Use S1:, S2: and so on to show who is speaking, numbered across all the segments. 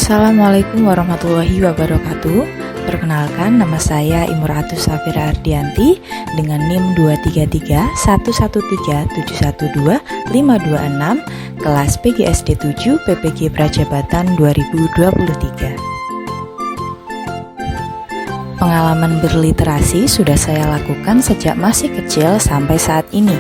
S1: Assalamualaikum warahmatullahi wabarakatuh. Perkenalkan, nama saya Imratus Safira Ardianti dengan NIM 233113712 kelas PGSD 7 PPG Prajabatan 2023. Pengalaman berliterasi sudah saya lakukan sejak masih kecil sampai saat ini.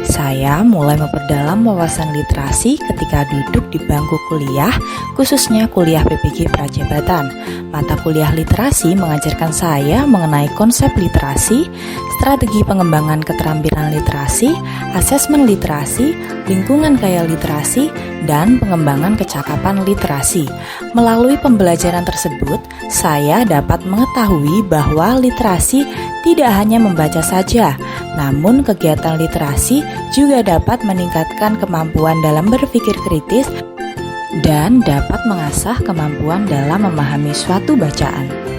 S1: Saya mulai memperdalam wawasan literasi ketika duduk di bangku kuliah, khususnya kuliah PPG Prajabatan. Mata kuliah literasi mengajarkan saya mengenai konsep literasi, strategi pengembangan keterampilan literasi, asesmen literasi, lingkungan kaya literasi, dan pengembangan kecakapan literasi. Melalui pembelajaran tersebut, saya dapat mengetahui bahwa literasi tidak hanya membaca saja, namun kegiatan literasi juga dapat meningkatkan kemampuan dalam berpikir kritis dan dapat mengasah kemampuan dalam memahami suatu bacaan.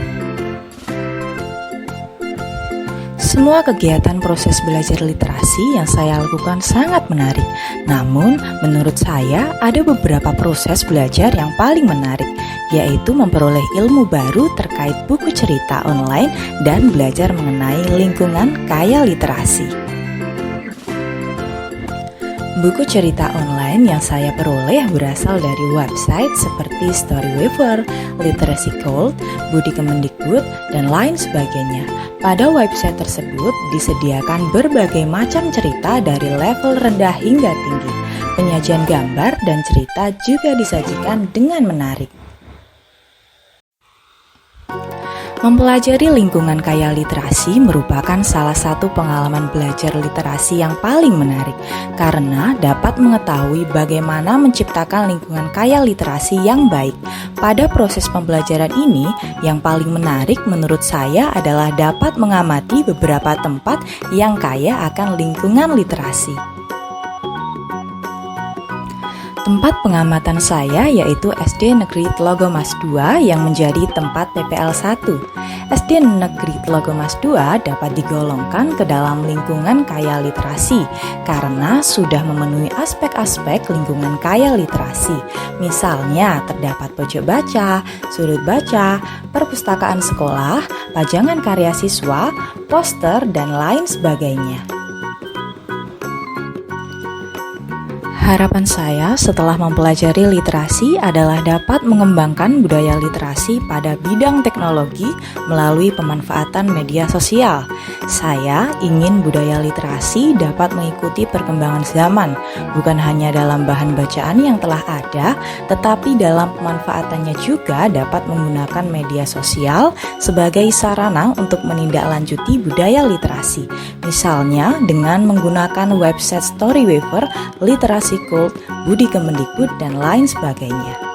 S1: Semua kegiatan proses belajar literasi yang saya lakukan sangat menarik. Namun, menurut saya ada beberapa proses belajar yang paling menarik, yaitu memperoleh ilmu baru terkait buku cerita online dan belajar mengenai lingkungan kaya literasi. Buku cerita online yang saya peroleh berasal dari website seperti Storyweaver, Literacy Gold, Budi Kemendikbud, dan lain sebagainya. Pada website tersebut disediakan berbagai macam cerita dari level rendah hingga tinggi. Penyajian gambar dan cerita juga disajikan dengan menarik. Mempelajari lingkungan kaya literasi merupakan salah satu pengalaman belajar literasi yang paling menarik karena dapat mengetahui bagaimana menciptakan lingkungan kaya literasi yang baik. Pada proses pembelajaran ini, yang paling menarik menurut saya adalah dapat mengamati beberapa tempat yang kaya akan lingkungan literasi. Tempat pengamatan saya yaitu SD Negeri Tlogomas 2 yang menjadi tempat TPL 1. SD Negeri Tlogomas 2 dapat digolongkan ke dalam lingkungan kaya literasi karena sudah memenuhi aspek-aspek lingkungan kaya literasi. Misalnya terdapat pojok baca, sudut baca, perpustakaan sekolah, pajangan karya siswa, poster, dan lain sebagainya. Harapan saya setelah mempelajari literasi adalah dapat mengembangkan budaya literasi pada bidang teknologi melalui pemanfaatan media sosial. Saya ingin budaya literasi dapat mengikuti perkembangan zaman, bukan hanya dalam bahan bacaan yang telah ada, tetapi dalam pemanfaatannya juga dapat menggunakan media sosial sebagai sarana untuk menindaklanjuti budaya literasi. Misalnya dengan menggunakan website Storyweaver, Literacy Gold, Budi Kemendikbud, dan lain sebagainya.